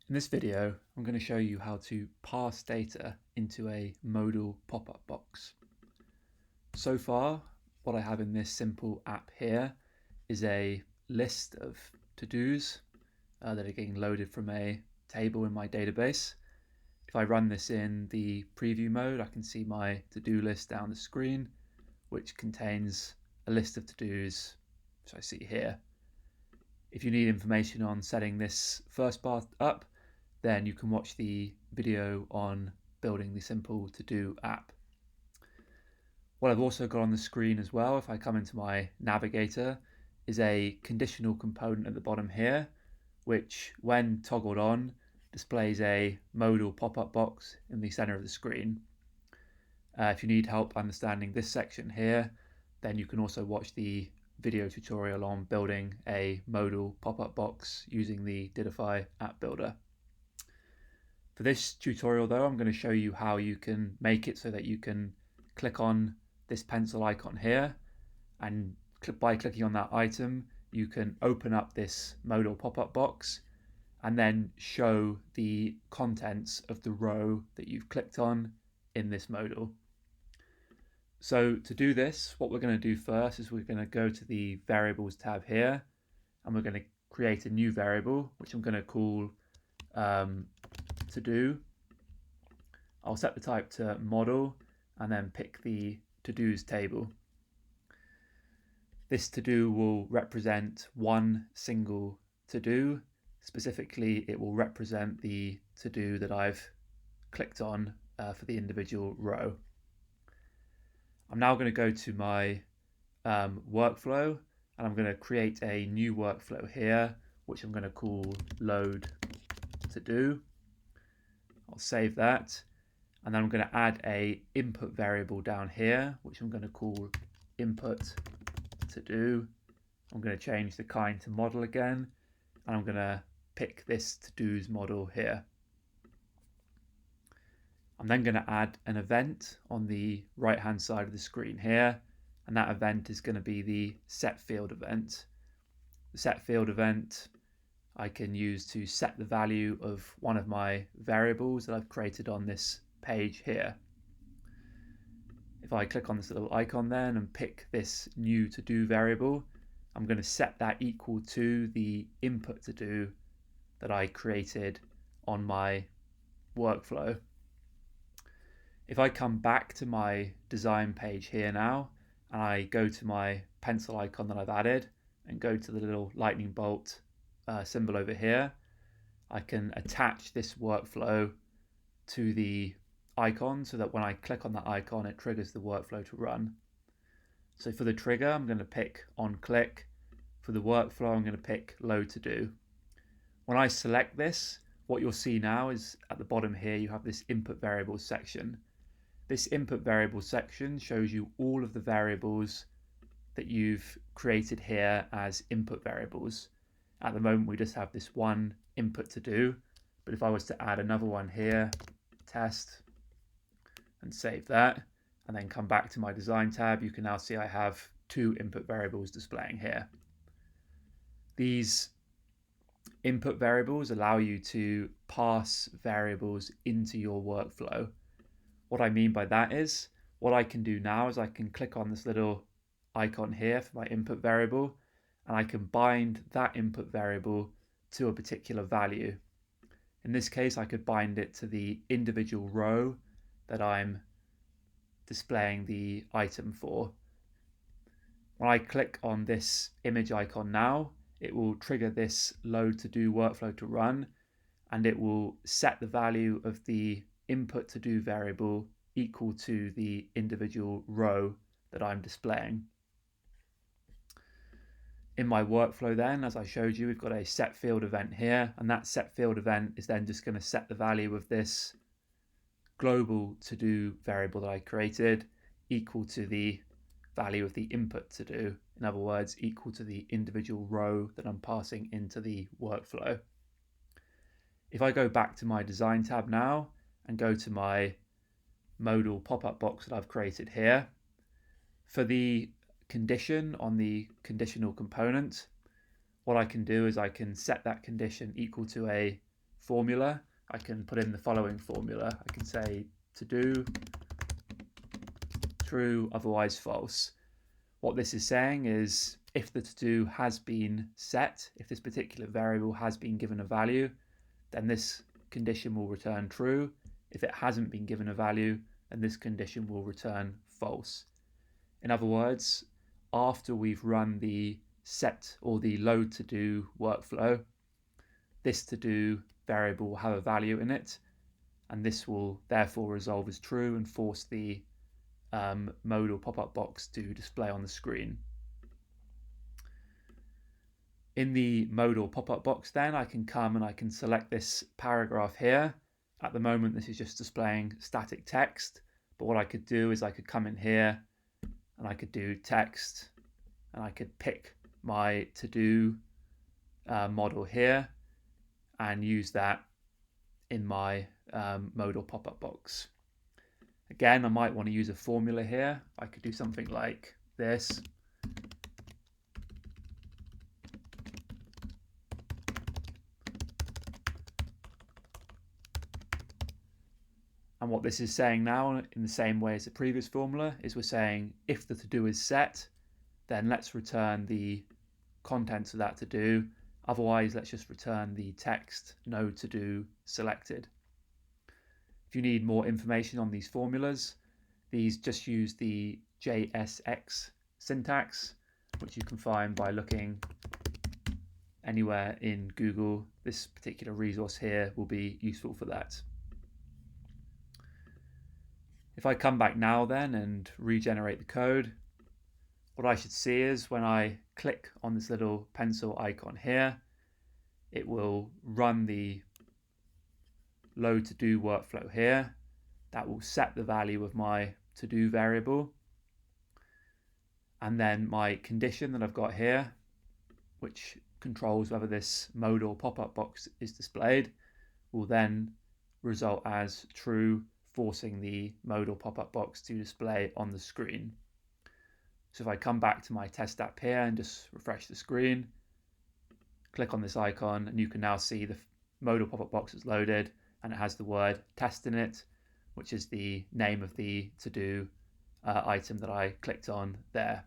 In this video, I'm going to show you how to pass data into a modal pop-up box. So far, what I have in this simple app here is a list of to-dos that are getting loaded from a table in my database. If I run this in the preview mode, I can see my to-do list down the screen, which contains a list of to-dos, which I see here. If you need information on setting this first part up, then you can watch the video on building the simple to-do app. What I've also got on the screen as well, if I come into my navigator, is a conditional component at the bottom here, which when toggled on, displays a modal pop-up box in the center of the screen. If you need help understanding this section here, then you can also watch the video tutorial on building a modal pop-up box using the Dittofi app builder. For this tutorial though, I'm going to show you how you can make it so that you can click on this pencil icon here, and by clicking on that item, you can open up this modal pop-up box and then show the contents of the row that you've clicked on in this modal. So to do this, what we're going to do first is we're going to go to the variables tab here, and we're going to create a new variable, which I'm going to call to do. I'll set the type to modal and then pick the to-dos table. This to-do will represent one single to-do. Specifically, it will represent the to-do that I've clicked on for the individual row. I'm now going to go to my workflow, and I'm going to create a new workflow here, which I'm going to call load to do. I'll save that, and then I'm going to add a input variable down here, which I'm going to call input to do. I'm going to change the kind to model again, and I'm going to pick this to-dos model here. I'm then going to add an event on the right hand side of the screen here, and that event is going to be the set field event. The set field event I can use to set the value of one of my variables that I've created on this page here. If I click on this little icon then and pick this new to-do variable, I'm going to set that equal to the input to do that I created on my workflow. If I come back to my design page here now, and I go to my pencil icon that I've added and go to the little lightning bolt symbol over here, I can attach this workflow to the icon so that when I click on that icon, it triggers the workflow to run. So for the trigger, I'm going to pick on click. For the workflow, I'm going to pick load to do. When I select this, what you'll see now is at the bottom here, you have this input variables section. This input variables section shows you all of the variables that you've created here as input variables. At the moment, we just have this one input to do, but if I was to add another one here, test, and save that, and then come back to my design tab, you can now see I have two input variables displaying here. These input variables allow you to pass variables into your workflow. What I mean by that is, what I can do now is I can click on this little icon here for my input variable, and I can bind that input variable to a particular value. In this case, I could bind it to the individual row that I'm displaying the item for. When I click on this image icon now, it will trigger this load to do workflow to run, and it will set the value of the input to do variable equal to the individual row that I'm displaying. In my workflow then, as I showed you, we've got a set field event here, and that set field event is then just going to set the value of this global to do variable that I created equal to the value of the input to do. In other words, equal to the individual row that I'm passing into the workflow. If I go back to my design tab now and go to my modal pop-up box that I've created here, for the condition on the conditional component, what I can do is I can set that condition equal to a formula, I can put in the following formula. I can say to do true, otherwise false. What this is saying is if the to-do has been set, if this particular variable has been given a value, then this condition will return true. If it hasn't been given a value, then this condition will return false. In other words, after we've run the set or the load to do workflow, this to do variable will have a value in it, and this will therefore resolve as true and force the modal pop-up box to display on the screen. In the modal pop-up box then I can come and I can select this paragraph here. At the moment this is just displaying static text, but what I could do is I could come in here and I could do text and I could pick my to-do model here and use that in my modal pop-up box. Again, I might want to use a formula here. I could do something like this. And what this is saying now, in the same way as the previous formula, is we're saying if the to-do is set, then let's return the contents of that to-do. Otherwise, let's just return the text no to-do selected. If you need more information on these formulas, these just use the JSX syntax, which you can find by looking anywhere in Google. This particular resource here will be useful for that. If I come back now then and regenerate the code, what I should see is when I click on this little pencil icon here, it will run the load to do workflow here. That will set the value of my to do variable. And then my condition that I've got here, which controls whether this modal pop-up box is displayed, will then result as true, forcing the modal pop-up box to display on the screen. So if I come back to my test app here and just refresh the screen, click on this icon, and you can now see the modal pop-up box is loaded and it has the word test in it, which is the name of the to-do item that I clicked on there.